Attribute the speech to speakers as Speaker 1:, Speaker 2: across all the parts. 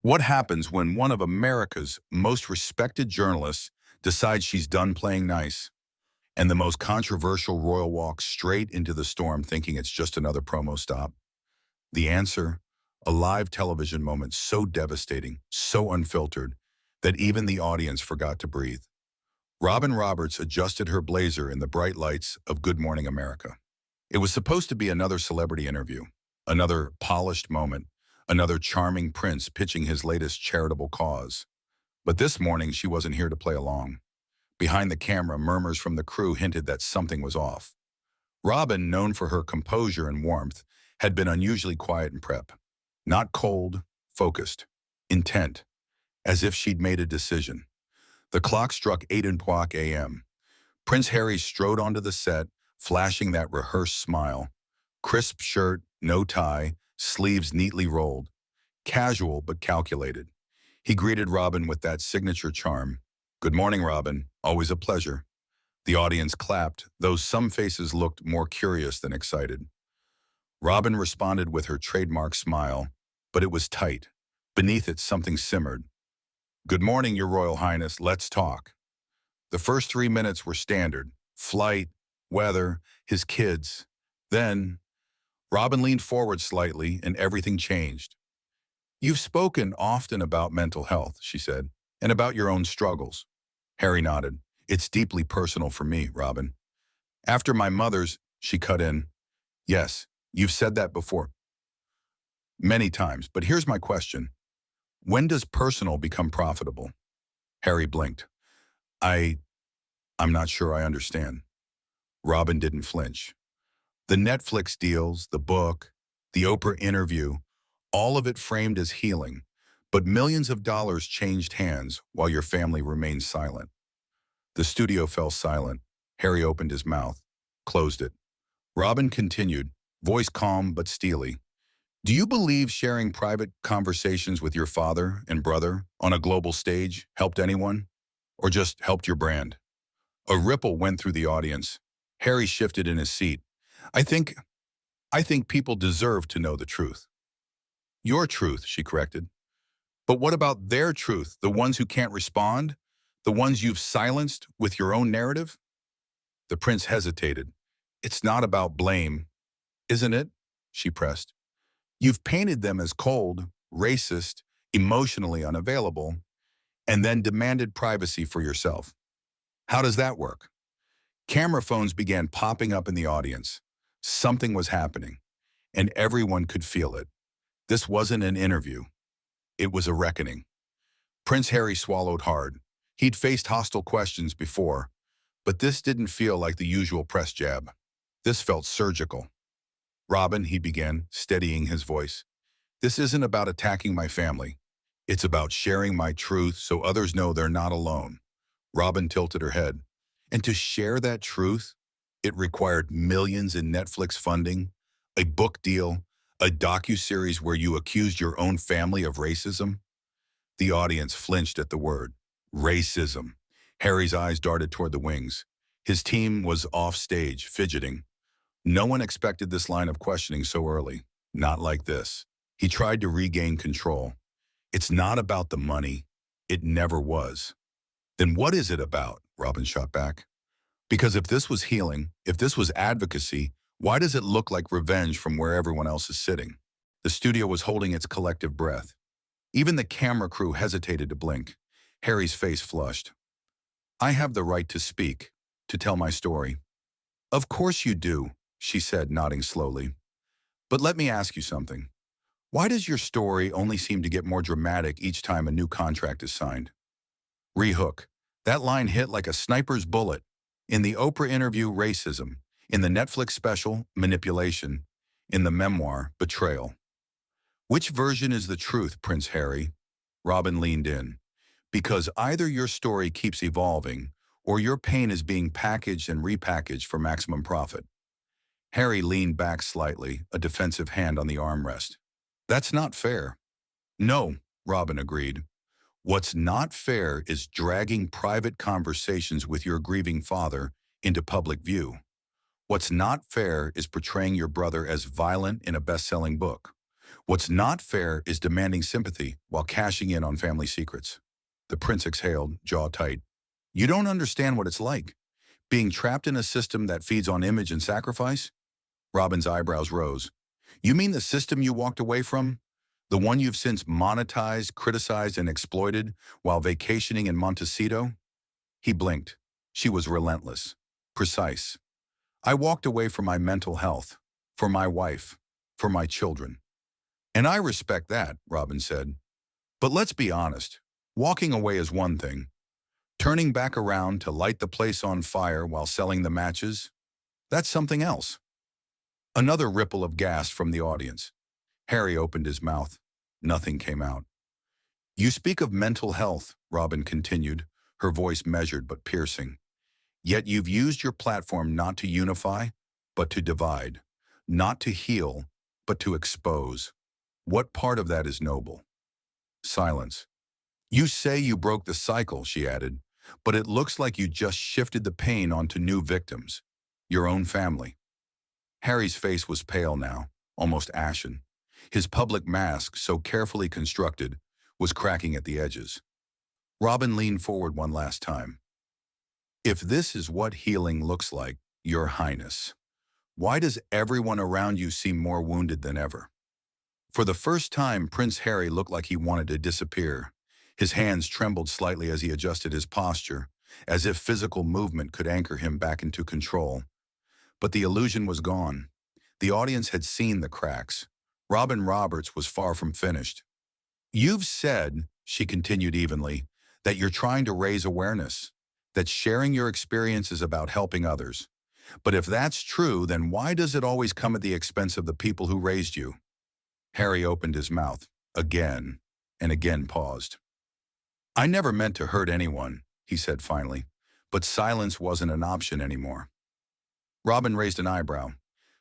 Speaker 1: What happens when one of America's most respected journalists decides she's done playing nice, and the most controversial royal walks straight into the storm thinking it's just another promo stop? The answer? A live television moment so devastating, so unfiltered, that even the audience forgot to breathe. Robin Roberts adjusted her blazer in the bright lights of Good Morning America. It was supposed to be another celebrity interview, another polished moment, another charming prince pitching his latest charitable cause. But this morning, she wasn't here to play along. Behind the camera, murmurs from the crew hinted that something was off. Robin, known for her composure and warmth, had been unusually quiet in prep. Not cold, focused, intent, as if she'd made a decision. The clock struck 8:00 a.m. Prince Harry strode onto the set, flashing that rehearsed smile. Crisp shirt, no tie, sleeves neatly rolled. Casual but calculated. He greeted Robin with that signature charm. "Good morning, Robin. Always a pleasure." The audience clapped, though some faces looked more curious than excited. Robin responded with her trademark smile, but it was tight. Beneath it, something simmered. "Good morning, Your Royal Highness. Let's talk." The first 3 minutes were standard. Flight, weather, his kids. Then, Robin leaned forward slightly, and everything changed. "You've spoken often about mental health," she said, "and about your own struggles." Harry nodded. "It's deeply personal for me, Robin. After my mother's," she cut in. "Yes, you've said that before. Many times. But here's my question. When does personal become profitable?" Harry blinked. I, I'm not sure I understand." Robin didn't flinch. The Netflix deals, the book, the Oprah interview, all of it framed as healing, but millions of dollars changed hands while your family remained silent. The studio fell silent. Harry opened his mouth, closed it. Robin continued, voice calm but steely. "Do you believe sharing private conversations with your father and brother on a global stage helped anyone? Or just helped your brand?" A ripple went through the audience. Harry shifted in his seat. I think people deserve to know the truth." "Your truth," she corrected. "But what about their truth, the ones who can't respond? The ones you've silenced with your own narrative?" The prince hesitated. "It's not about blame, isn't it?" she pressed. "You've painted them as cold, racist, emotionally unavailable, and then demanded privacy for yourself. How does that work?" Camera phones began popping up in the audience. Something was happening, and everyone could feel it. This wasn't an interview. It was a reckoning. Prince Harry swallowed hard. He'd faced hostile questions before, but this didn't feel like the usual press jab. This felt surgical. "Robin," he began, steadying his voice, "this isn't about attacking my family. It's about sharing my truth so others know they're not alone." Robin tilted her head. "And to share that truth, it required millions in Netflix funding, a book deal, a docuseries where you accused your own family of racism." The audience flinched at the word. Racism. Harry's eyes darted toward the wings. His team was off stage, fidgeting. No one expected this line of questioning so early. Not like this. He tried to regain control. "It's not about the money. It never was." "Then what is it about?" Robin shot back. "Because if this was healing, if this was advocacy, why does it look like revenge from where everyone else is sitting?" The studio was holding its collective breath. Even the camera crew hesitated to blink. Harry's face flushed. "I have the right to speak, to tell my story." "Of course you do," she said, nodding slowly. "But let me ask you something. Why does your story only seem to get more dramatic each time a new contract is signed?" Rehook. That line hit like a sniper's bullet. In the Oprah interview, racism. In the Netflix special, manipulation. In the memoir, betrayal. Which version is the truth, Prince Harry? Robin leaned in. Because either your story keeps evolving, or your pain is being packaged and repackaged for maximum profit. Harry leaned back slightly, a defensive hand on the armrest. That's not fair. No, Robin agreed. What's not fair is dragging private conversations with your grieving father into public view. What's not fair is portraying your brother as violent in a best-selling book. What's not fair is demanding sympathy while cashing in on family secrets. The prince exhaled, jaw tight. You don't understand what it's like. Being trapped in a system that feeds on image and sacrifice? Robin's eyebrows rose. You mean the system you walked away from? The one you've since monetized, criticized, and exploited while vacationing in Montecito? He blinked. She was relentless, precise. I walked away for my mental health, for my wife, for my children. And I respect that, Robin said. But let's be honest. Walking away is one thing. Turning back around to light the place on fire while selling the matches? That's something else. Another ripple of gas from the audience. Harry opened his mouth. Nothing came out. You speak of mental health, Robin continued, her voice measured but piercing. Yet you've used your platform not to unify, but to divide. Not to heal, but to expose. What part of that is noble? Silence. You say you broke the cycle, she added, but it looks like you just shifted the pain onto new victims. Your own family. Harry's face was pale now, almost ashen. His public mask, so carefully constructed, was cracking at the edges. Robin leaned forward one last time. If this is what healing looks like, Your Highness, why does everyone around you seem more wounded than ever? For the first time, Prince Harry looked like he wanted to disappear. His hands trembled slightly as he adjusted his posture, as if physical movement could anchor him back into control. But the illusion was gone. The audience had seen the cracks. Robin Roberts was far from finished. You've said, she continued evenly, that you're trying to raise awareness, that sharing your experience is about helping others. But if that's true, then why does it always come at the expense of the people who raised you? Harry opened his mouth, again, and again paused. I never meant to hurt anyone, he said finally, but silence wasn't an option anymore. Robin raised an eyebrow.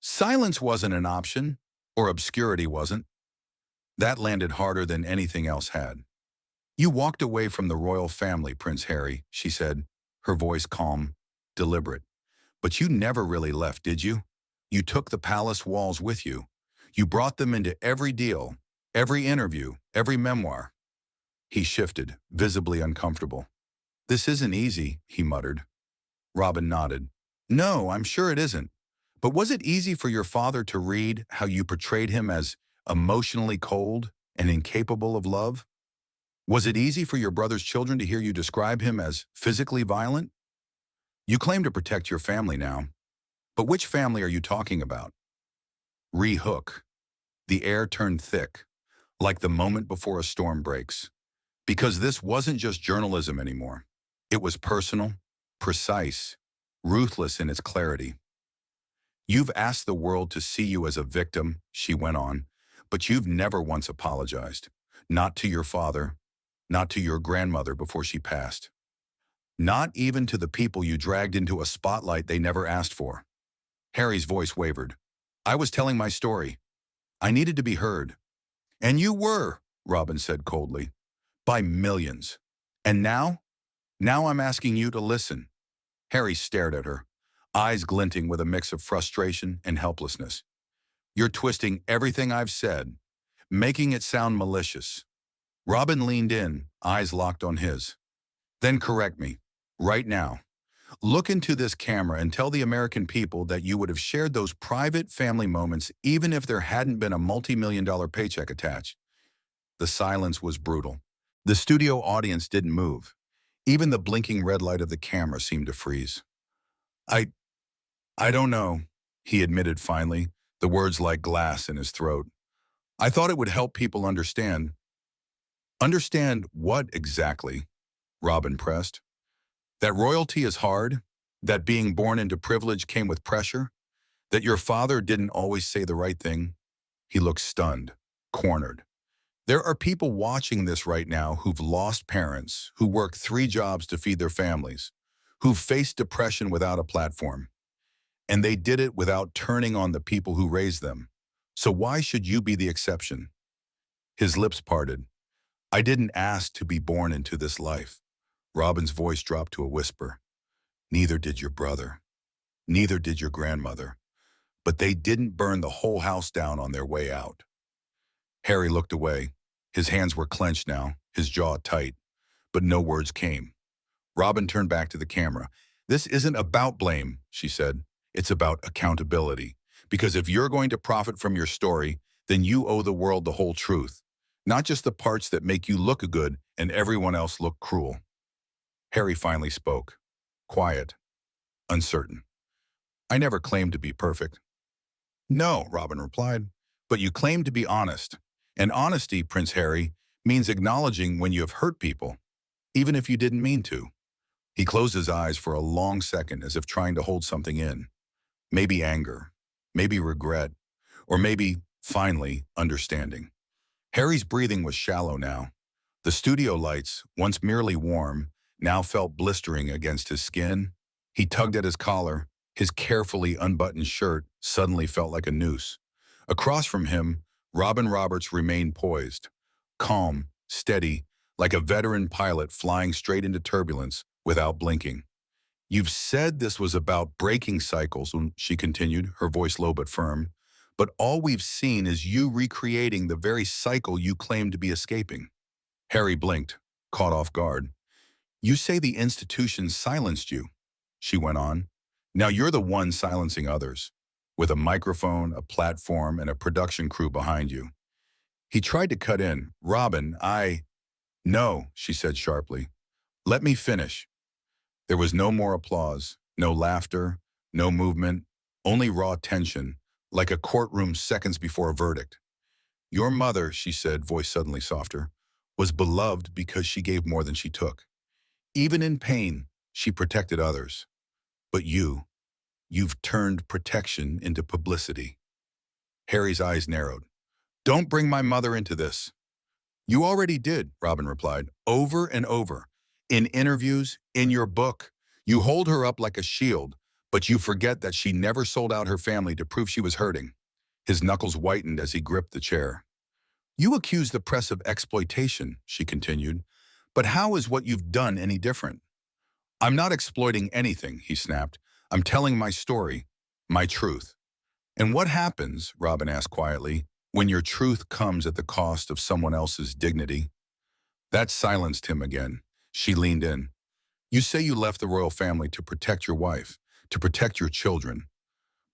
Speaker 1: Silence wasn't an option, or obscurity wasn't. That landed harder than anything else had. You walked away from the royal family, Prince Harry, she said, her voice calm, deliberate. But you never really left, did you? You took the palace walls with you. You brought them into every deal, every interview, every memoir. He shifted, visibly uncomfortable. This isn't easy, he muttered. Robin nodded. No, I'm sure it isn't. But was it easy for your father to read how you portrayed him as emotionally cold and incapable of love? Was it easy for your brother's children to hear you describe him as physically violent? You claim to protect your family now, but which family are you talking about? Re-hook. The air turned thick, like the moment before a storm breaks. Because this wasn't just journalism anymore. It was personal, precise, ruthless in its clarity. You've asked the world to see you as a victim, she went on, but you've never once apologized. Not to your father, not to your grandmother before she passed. Not even to the people you dragged into a spotlight they never asked for. Harry's voice wavered. I was telling my story. I needed to be heard. And you were, Robin said coldly. By millions. And now? Now I'm asking you to listen. Harry stared at her, eyes glinting with a mix of frustration and helplessness. You're twisting everything I've said, making it sound malicious. Robin leaned in, eyes locked on his. Then correct me, right now. Look into this camera and tell the American people that you would have shared those private family moments even if there hadn't been a multi-million-dollar paycheck attached. The silence was brutal. The studio audience didn't move. Even the blinking red light of the camera seemed to freeze. I don't know, he admitted finally, the words like glass in his throat. I thought it would help people understand. Understand what exactly? Robin pressed. That royalty is hard, that being born into privilege came with pressure, that your father didn't always say the right thing. He looked stunned, cornered. There are people watching this right now who've lost parents, who work 3 jobs to feed their families, who've faced depression without a platform. And they did it without turning on the people who raised them. So why should you be the exception? His lips parted. I didn't ask to be born into this life. Robin's voice dropped to a whisper. Neither did your brother. Neither did your grandmother. But they didn't burn the whole house down on their way out. Harry looked away. His hands were clenched now, his jaw tight, but no words came. Robin turned back to the camera. "This isn't about blame," she said. "It's about accountability. Because if you're going to profit from your story, then you owe the world the whole truth, not just the parts that make you look good and everyone else look cruel." Harry finally spoke. Quiet, uncertain. "I never claimed to be perfect." "No," Robin replied, "but you claim to be honest. And honesty, Prince Harry, means acknowledging when you have hurt people, even if you didn't mean to." He closed his eyes for a long second as if trying to hold something in. Maybe anger, maybe regret, or maybe, finally, understanding. Harry's breathing was shallow now. The studio lights, once merely warm, now felt blistering against his skin. He tugged at his collar. His carefully unbuttoned shirt suddenly felt like a noose. Across from him, Robin Roberts remained poised, calm, steady, like a veteran pilot flying straight into turbulence without blinking. "You've said this was about breaking cycles," she continued, her voice low but firm, "but all we've seen is you recreating the very cycle you claim to be escaping." Harry blinked, caught off guard. "You say the institution silenced you," she went on. "Now you're the one silencing others, with a microphone, a platform, and a production crew behind you." He tried to cut in. "Robin, No," she said sharply. "Let me finish." There was no more applause, no laughter, no movement, only raw tension, like a courtroom seconds before a verdict. "Your mother," she said, voice suddenly softer, "was beloved because she gave more than she took. Even in pain, she protected others. But you've turned protection into publicity." Harry's eyes narrowed. "Don't bring my mother into this." "You already did," Robin replied, "over and over. In interviews, in your book. You hold her up like a shield, but you forget that she never sold out her family to prove she was hurting." His knuckles whitened as he gripped the chair. "You accuse the press of exploitation," she continued, "but how is what you've done any different?" "I'm not exploiting anything," he snapped. "I'm telling my story, my truth." "And what happens," Robin asked quietly, "when your truth comes at the cost of someone else's dignity?" That silenced him again. She leaned in. "You say you left the royal family to protect your wife, to protect your children.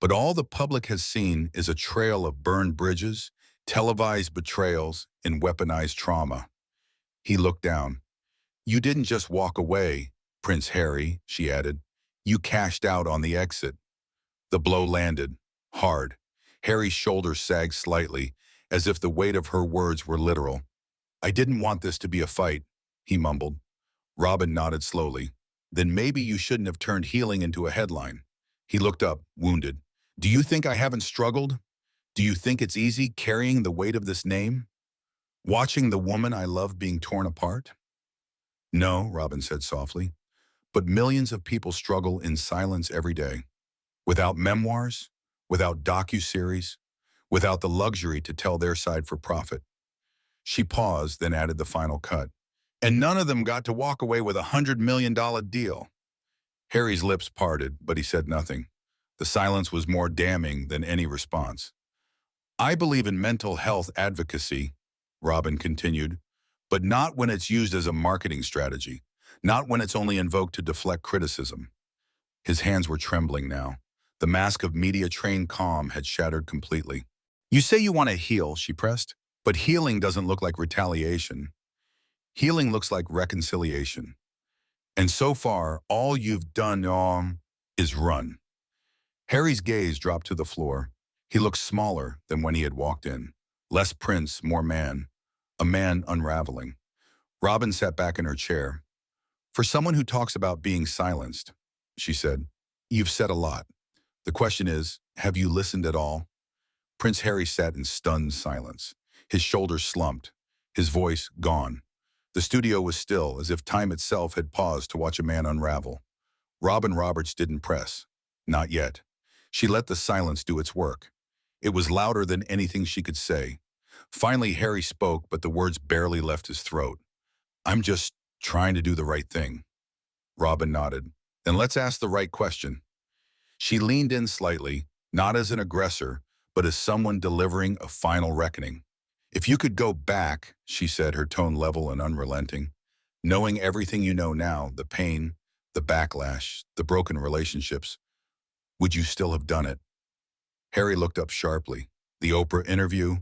Speaker 1: But all the public has seen is a trail of burned bridges, televised betrayals, and weaponized trauma." He looked down. "You didn't just walk away, Prince Harry," she added. "You cashed out on the exit." The blow landed, hard. Harry's shoulders sagged slightly, as if the weight of her words were literal. "I didn't want this to be a fight," he mumbled. Robin nodded slowly. "Then maybe you shouldn't have turned healing into a headline." He looked up, wounded. "Do you think I haven't struggled? Do you think it's easy carrying the weight of this name? Watching the woman I love being torn apart?" "No," Robin said softly. "But millions of people struggle in silence every day. Without memoirs, without docuseries, without the luxury to tell their side for profit." She paused, then added the final cut. "And none of them got to walk away with $100 million deal." Harry's lips parted, but he said nothing. The silence was more damning than any response. "I believe in mental health advocacy," Robin continued, "but not when it's used as a marketing strategy, not when it's only invoked to deflect criticism." His hands were trembling now. The mask of media-trained calm had shattered completely. "You say you want to heal," she pressed, "but healing doesn't look like retaliation. Healing looks like reconciliation. And so far, all you've done is run." Harry's gaze dropped to the floor. He looked smaller than when he had walked in. Less prince, more man. A man unraveling. Robin sat back in her chair. "For someone who talks about being silenced," she said, "you've said a lot. The question is, have you listened at all?" Prince Harry sat in stunned silence. His shoulders slumped, his voice gone. The studio was still, as if time itself had paused to watch a man unravel. Robin Roberts didn't press. Not yet. She let the silence do its work. It was louder than anything she could say. Finally, Harry spoke, but the words barely left his throat. "I'm just trying to do the right thing." Robin nodded. "Then let's ask the right question." She leaned in slightly, not as an aggressor, but as someone delivering a final reckoning. If you could go back, she said, her tone level and unrelenting, knowing everything you know now, the pain, the backlash, the broken relationships, would you still have done it? Harry looked up sharply. The Oprah interview,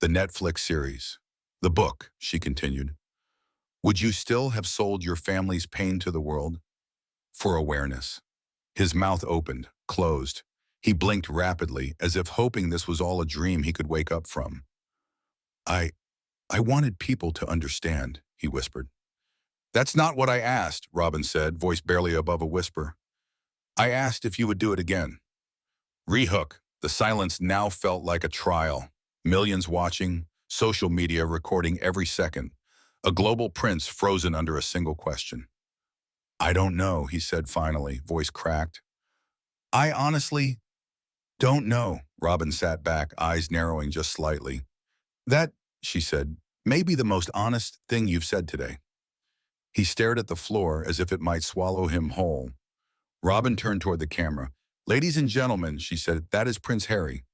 Speaker 1: the Netflix series, the book, she continued. Would you still have sold your family's pain to the world? For awareness. His mouth opened, closed. He blinked rapidly, as if hoping this was all a dream he could wake up from. I, I wanted people to understand, he whispered. That's not what I asked, Robin said, voice barely above a whisper. I asked if you would do it again. Rehook. The silence now felt like a trial. Millions watching, social media recording every second. A global prince frozen under a single question. I don't know, he said finally, voice cracked. I honestly don't know. Robin sat back, eyes narrowing just slightly. That, she said, may be the most honest thing you've said today. He stared at the floor as if it might swallow him whole. Robin turned toward the camera. Ladies and gentlemen, she said, that is Prince Harry.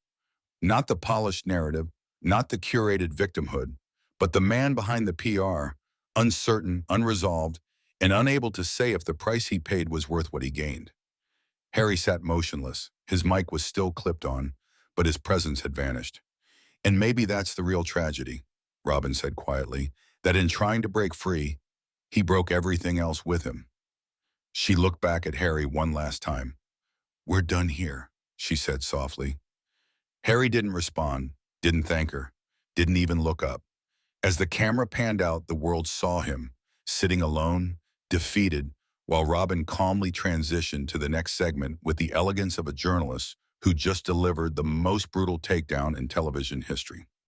Speaker 1: Not the polished narrative, not the curated victimhood, but the man behind the PR, uncertain, unresolved, and unable to say if the price he paid was worth what he gained. Harry sat motionless. His mic was still clipped on, but his presence had vanished. And maybe that's the real tragedy, Robin said quietly, that in trying to break free, he broke everything else with him. She looked back at Harry one last time. We're done here, she said softly. Harry didn't respond, didn't thank her, didn't even look up. As the camera panned out, the world saw him, sitting alone, defeated, while Robin calmly transitioned to the next segment with the elegance of a journalist who just delivered the most brutal takedown in television history.